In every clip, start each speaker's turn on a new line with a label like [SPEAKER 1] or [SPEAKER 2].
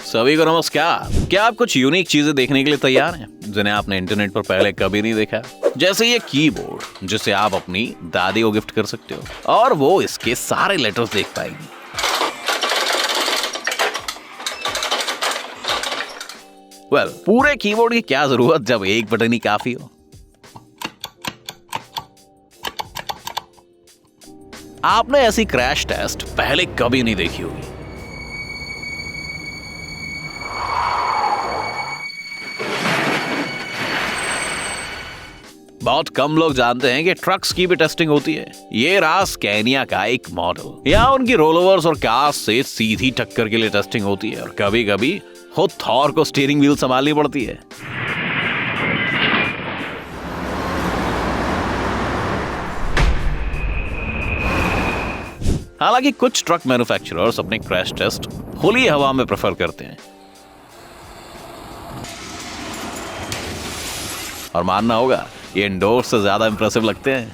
[SPEAKER 1] सभी को नमस्कार। क्या आप कुछ यूनिक चीजें देखने के लिए तैयार हैं जिन्हें आपने इंटरनेट पर पहले कभी नहीं देखा? जैसे ये कीबोर्ड जिसे आप अपनी दादी को गिफ्ट कर सकते हो और वो इसके सारे लेटर्स देख पाएगी। पूरे कीबोर्ड की क्या जरूरत जब एक बटन ही काफी हो। आपने ऐसी क्रैश टेस्ट पहले कभी नहीं देखी होगी। बहुत कम लोग जानते हैं कि ट्रक्स की भी टेस्टिंग होती है। ये रहा स्कैनिया का एक मॉडल। यहाँ उनकी रोलओवर्स और कार्स से सीधी टक्कर के लिए टेस्टिंग होती है और कभी कभी खुद थॉर को स्टीयरिंग व्हील संभालनी पड़ती है। हालांकि कुछ ट्रक मैन्युफैक्चरर्स अपने क्रैश टेस्ट खुली हवा में प्रेफर करते हैं और मानना होगा ये इंडोर्स से ज्यादा इंप्रेसिव लगते हैं।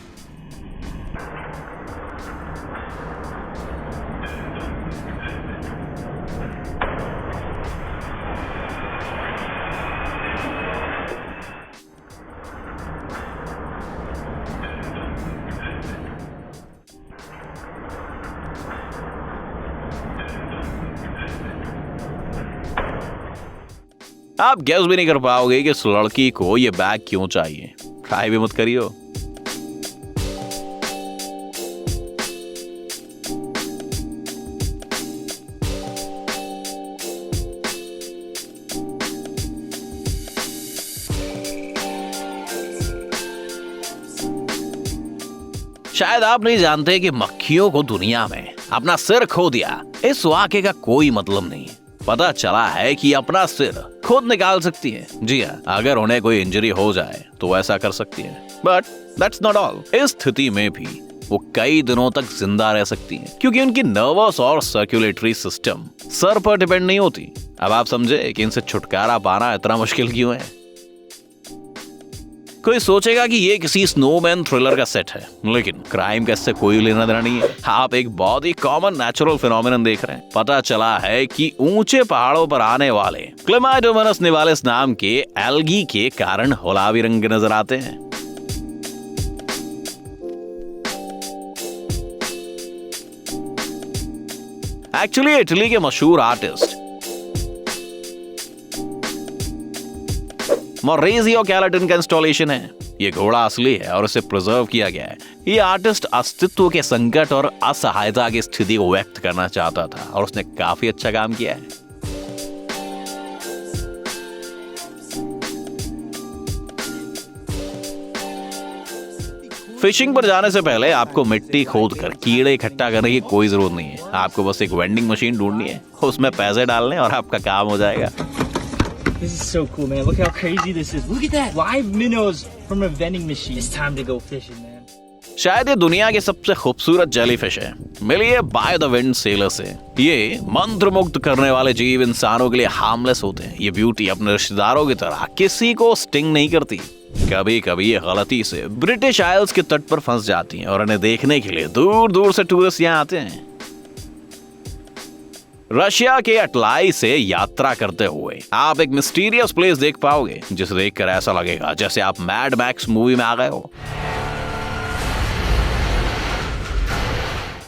[SPEAKER 1] आप गेस भी नहीं कर पाओगे कि इस लड़की को ये बैग क्यों चाहिए। ट्राई भी मत करियो। शायद आप नहीं जानते कि मक्खियों को दुनिया में अपना सिर खो दिया इस वाक्य का कोई मतलब नहीं। पता चला है कि अपना सिर खुद निकाल सकती है। जी हाँ, अगर उन्हें कोई इंजरी हो जाए तो ऐसा कर सकती है। But that's not all. इस स्थिति में भी वो कई दिनों तक जिंदा रह सकती हैं क्योंकि उनकी नर्वस और सर्कुलेटरी सिस्टम सर पर डिपेंड नहीं होती। अब आप समझे कि इनसे छुटकारा पाना इतना मुश्किल क्यों है। कोई सोचेगा कि ये किसी स्नोमैन थ्रिलर का सेट है, लेकिन क्राइम का इससे कोई लेना देना नहीं है। आप एक बहुत ही कॉमन नेचुरल फिनोमिनन देख रहे हैं। पता चला है कि ऊंचे पहाड़ों पर आने वाले क्लेमाइडोमोनास निवालिस नाम के एल्गी के कारण गुलाबी रंग के नजर आते हैं। एक्चुअली इटली के मशहूर आर्टिस्ट मोरेजियो कैलेटन का इंस्टॉलेशन है। ये घोड़ा असली है और इसे प्रिजर्व किया गया है। ये आर्टिस्ट अस्तित्व के संकट और असहायता की स्थिति को व्यक्त करना चाहता था और उसने काफी अच्छा काम किया है। फिशिंग पर जाने से पहले आपको मिट्टी खोद कर कीड़े इकट्ठा करने की कोई जरूरत नहीं है। आपको बस एक वेंडिंग मशीन ढूंढनी है, उसमें पैसे डालने और आपका काम हो जाएगा।
[SPEAKER 2] This is so cool, man. Look how crazy this is. Look at that. Live minnows from a vending machine. It's time to go fishing, man.
[SPEAKER 1] शायद ये दुनिया की सबसे खूबसूरत जेलीफिश है। मिलिए बाय द विंड सेलर से। ये मंत्रमुग्ध करने वाले जीव इंसानों के लिए हार्मलेस होते हैं। ये ब्यूटी अपने रिश्तेदारों की तरह किसी को स्टिंग नहीं करती। कभी कभी ये गलती से ब्रिटिश आइल्स के तट पर फंस जाती हैं और इन्हें देखने के लिए दूर दूर से टूरिस्ट यहाँ आते हैं। रशिया के अटलाई से यात्रा करते हुए आप एक मिस्टीरियस प्लेस देख पाओगे जिसे देखकर ऐसा लगेगा जैसे आप मैड मैक्स मूवी में आ गए हो।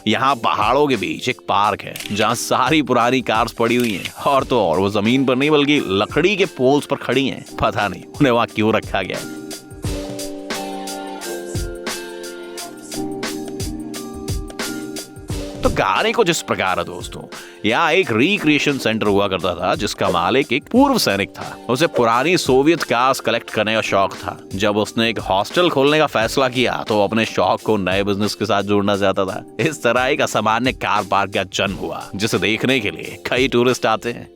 [SPEAKER 1] यहाँ पहाड़ों के बीच एक पार्क है जहाँ सारी पुरानी कार्स पड़ी हुई हैं और तो और वो जमीन पर नहीं बल्कि लकड़ी के पोल्स पर खड़ी हैं। पता नहीं उन्हें वहां क्यों रखा गया है। तो कहानी कुछ इस प्रकार है दोस्तों। यहाँ एक रिक्रिएशन सेंटर हुआ करता था जिसका मालिक एक पूर्व सैनिक था। उसे पुरानी सोवियत कार्स कलेक्ट करने का शौक था। जब उसने एक हॉस्टल खोलने का फैसला किया तो वो अपने शौक को नए बिजनेस के साथ जोड़ना चाहता था। इस तरह एक असामान्य कार पार्क का जन्म हुआ जिसे देखने के लिए कई टूरिस्ट आते हैं।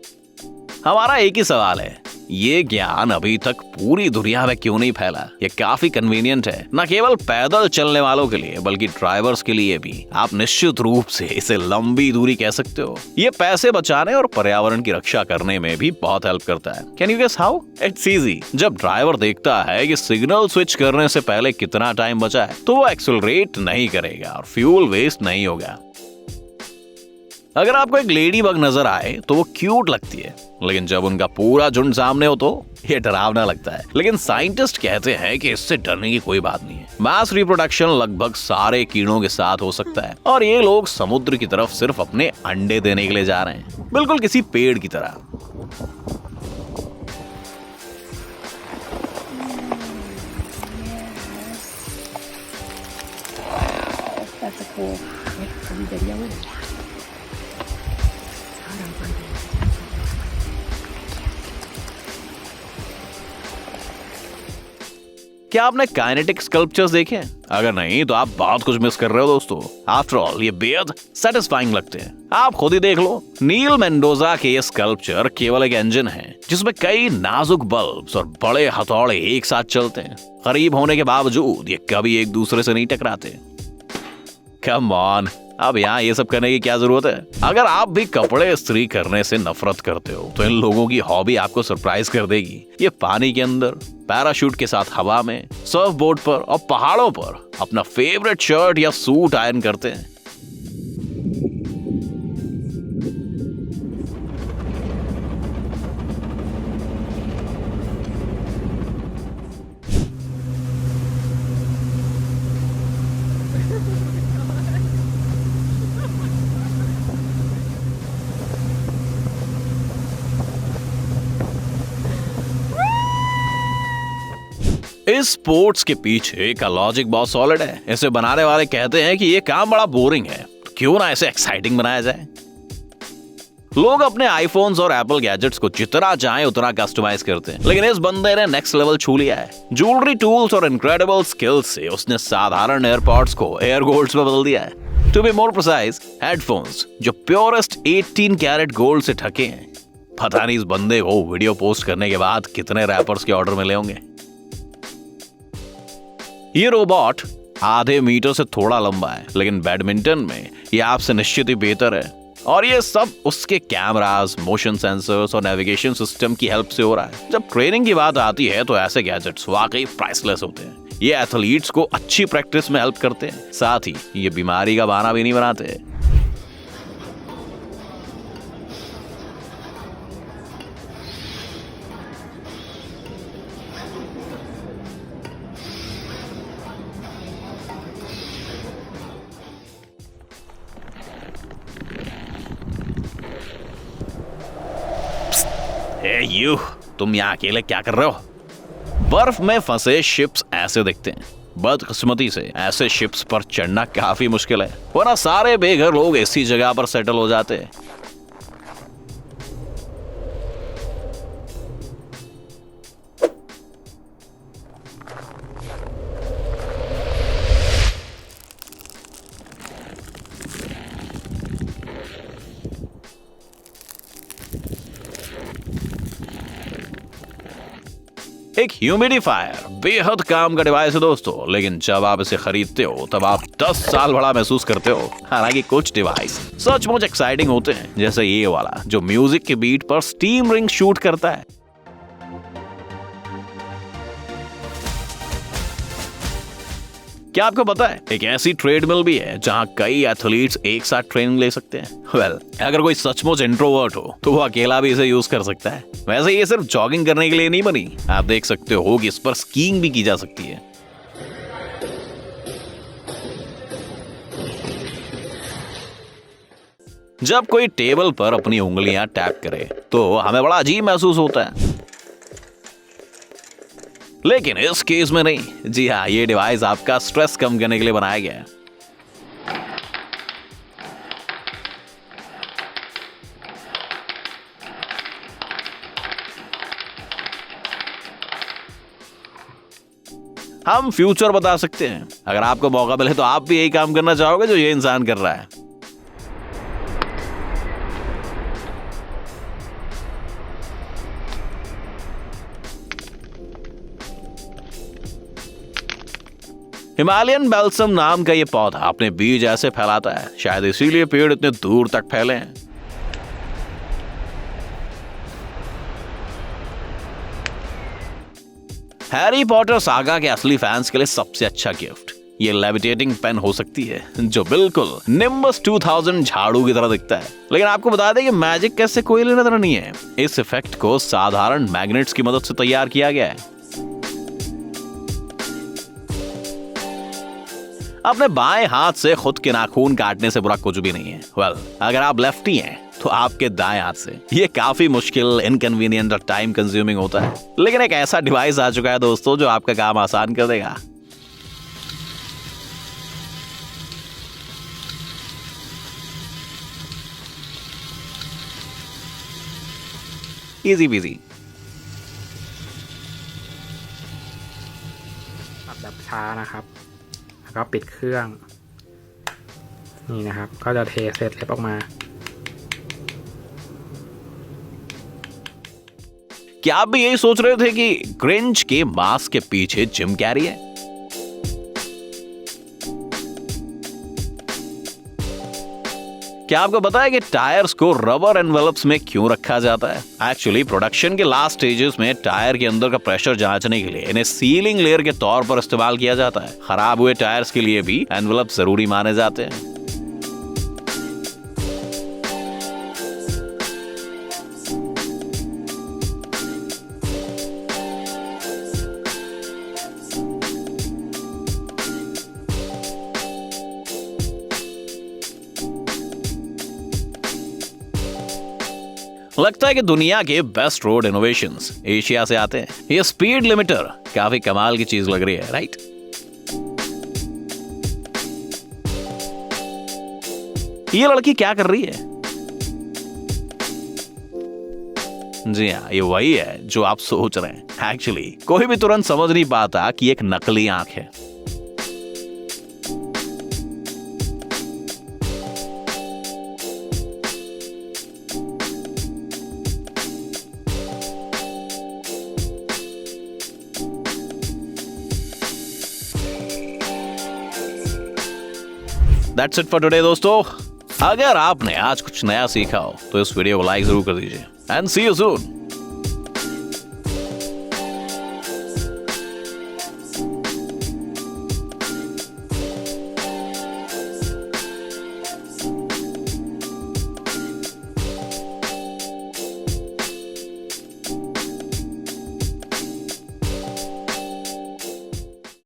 [SPEAKER 1] हमारा एक ही सवाल है, ये ज्ञान अभी तक पूरी दुनिया में क्यों नहीं फैला? ये काफी कन्वीनियंट है, न केवल पैदल चलने वालों के लिए बल्कि ड्राइवर्स के लिए भी। आप निश्चित रूप से इसे लंबी दूरी कह सकते हो। ये पैसे बचाने और पर्यावरण की रक्षा करने में भी बहुत हेल्प करता है। Can you guess how? It's easy. जब ड्राइवर देखता है कि सिग्नल स्विच करने से पहले कितना टाइम बचा है तो वो एक्सेलरेट नहीं करेगा और फ्यूल वेस्ट नहीं होगा। अगर आपको एक लेडी बग नजर आए तो वो क्यूट लगती है, लेकिन जब उनका पूरा झुंड सामने हो तो ये डरावना लगता है। लेकिन साइंटिस्ट कहते हैं कि इससे डरने की कोई बात नहीं है। मास रिप्रोडक्शन लगभग सारे कीड़ों के साथ हो सकता है और ये लोग समुद्र की तरफ सिर्फ अपने अंडे देने के लिए जा रहे हैं, बिल्कुल किसी पेड़ की तरह।
[SPEAKER 3] That's a cool video.
[SPEAKER 1] क्या आपने काइनेटिक स्कल्पचर्स देखे हैं? अगर नहीं तो आप बहुत कुछ मिस कर रहे हो दोस्तों। आफ्टर ऑल ये बेहद सेटिस्फाइंग लगते हैं। आप खुद ही देख लो, नील मेंडोजा के ये स्कल्पचर केवल एक इंजन है जिसमें कई नाजुक बल्ब्स और बड़े हथौड़े एक साथ चलते हैं। करीब होने के बावजूद ये कभी एक दूसरे से नहीं टकराते। कम ऑन, अब यहाँ ये सब करने की क्या जरूरत है? अगर आप भी कपड़े इस्त्री करने से नफरत करते हो तो इन लोगों की हॉबी आपको सरप्राइज कर देगी। ये पानी के अंदर, पैराशूट के साथ हवा में, सर्फ बोर्ड पर और पहाड़ों पर अपना फेवरेट शर्ट या सूट आयरन करते हैं। इस स्पोर्ट्स के पीछे का लॉजिक बहुत सॉलिड है। इसे बनाने वाले कहते हैं कि ये काम बड़ा बोरिंग है, तो क्यों ना इसे एक्साइटिंग बनाया जाए। लोग अपने आईफोन्स और एप्पल गैजेट्स को जितना चाहें उतना कस्टमाइज करते हैं, लेकिन इस बंदे ने नेक्स्ट लेवल छू लिया है। ज्वेलरी, टूल्स और इनक्रेडिबल स्किल्स से उसने साधारण एयरपॉड्स को एयर गोल्ड्स में बदल दिया है। To be more precise, headphones जो प्योरेस्ट 18 कैरेट गोल्ड से ढके हैं। पता नहीं इस बंदे को वीडियो पोस्ट करने के बाद कितने रैपर्स के ऑर्डर मिले होंगे। ये रोबोट आधे मीटर से थोड़ा लंबा है, लेकिन बैडमिंटन में ये आपसे निश्चित ही बेहतर है। और ये सब उसके कैमरास, मोशन सेंसर्स और नेविगेशन सिस्टम की हेल्प से हो रहा है। जब ट्रेनिंग की बात आती है तो ऐसे गैजेट्स वाकई प्राइसलेस होते हैं। ये एथलीट्स को अच्छी प्रैक्टिस में हेल्प करते हैं, साथ ही ये बीमारी का बहाना भी नहीं बनाते। यू, तुम यहाँ अकेले क्या कर रहे हो? बर्फ में फंसे शिप्स ऐसे दिखते हैं। बदकिस्मती से ऐसे शिप्स पर चढ़ना काफी मुश्किल है, वरना सारे बेघर लोग इसी जगह पर सेटल हो जाते हैं। एक ह्यूमिडिफायर बेहद काम का डिवाइस है दोस्तों, लेकिन जब आप इसे खरीदते हो तब आप 10 साल बड़ा महसूस करते हो। हालांकि कुछ डिवाइस सचमुच एक्साइटिंग होते हैं, जैसे ये वाला जो म्यूजिक के बीट पर स्टीम रिंग शूट करता है। क्या आपको पता है एक ऐसी ट्रेडमिल भी है जहां कई एथलीट्स एक साथ ट्रेनिंग ले सकते हैं? अगर कोई सचमुच इंट्रोवर्ट हो तो वो अकेला भी इसे यूज कर सकता है। वैसे ये सिर्फ जॉगिंग करने के लिए नहीं बनी, आप देख सकते हो कि इस पर स्कीइंग भी की जा सकती है। जब कोई टेबल पर अपनी उंगलियां टैप करे तो हमें बड़ा अजीब महसूस होता है, लेकिन इस केस में नहीं। जी हाँ, ये डिवाइस आपका स्ट्रेस कम करने के लिए बनाया गया है। हम फ्यूचर बता सकते हैं। अगर आपको मौका मिले तो आप भी यही काम करना चाहोगे जो ये इंसान कर रहा है। हिमालयन बैल्सम नाम का ये पौधा अपने बीज ऐसे फैलाता है, शायद इसीलिए पेड़ इतने दूर तक फैले हैं। हैरी पॉटर सागा के असली फैंस के लिए सबसे अच्छा गिफ्ट ये लेविटेटिंग पेन हो सकती है जो बिल्कुल निम्बस 2000 झाड़ू की तरह दिखता है। लेकिन आपको बता दें कि मैजिक कैसे कोयले नजर नहीं है। इस इफेक्ट को साधारण मैग्नेट्स की मदद से तैयार किया गया है। अपने बाएं हाथ से खुद के नाखून काटने से बुरा कुछ भी नहीं है। अगर आप लेफ्टी हैं तो आपके दाएं हाथ से ये काफी मुश्किल, इनकन्वीनियंट और टाइम कंज्यूमिंग होता है। लेकिन एक ऐसा डिवाइस आ चुका है दोस्तों जो आपका काम आसान कर देगा। Easy PG.
[SPEAKER 4] แบบช้านะครับแล้วก็ปิดเครื่องนี่นะครับก็จะเทเศษเล็บออกมา
[SPEAKER 1] क्या आप भी यही सोच रहे थे कि ग्रिंच के मास्क के पीछे जिम कैरी है? क्या आपको पता है कि टायर्स को रबर एनवेलप्स में क्यों रखा जाता है? एक्चुअली प्रोडक्शन के लास्ट स्टेजेस में टायर के अंदर का प्रेशर जांचने के लिए इन्हें सीलिंग लेयर के तौर पर इस्तेमाल किया जाता है। खराब हुए टायर्स के लिए भी एनवेलप जरूरी माने जाते हैं। लगता है कि दुनिया के बेस्ट रोड इनोवेशंस एशिया से आते हैं। ये स्पीड लिमिटर काफी कमाल की चीज लग रही है, राइट? ये लड़की क्या कर रही है? जी हाँ, ये वही है जो आप सोच रहे हैं। एक्चुअली कोई भी तुरंत समझ नहीं पाता कि एक नकली आंख है। That's it for today दोस्तों। अगर आपने आज कुछ नया सीखा हो तो इस वीडियो को लाइक जरूर कर दीजिए। And see you soon।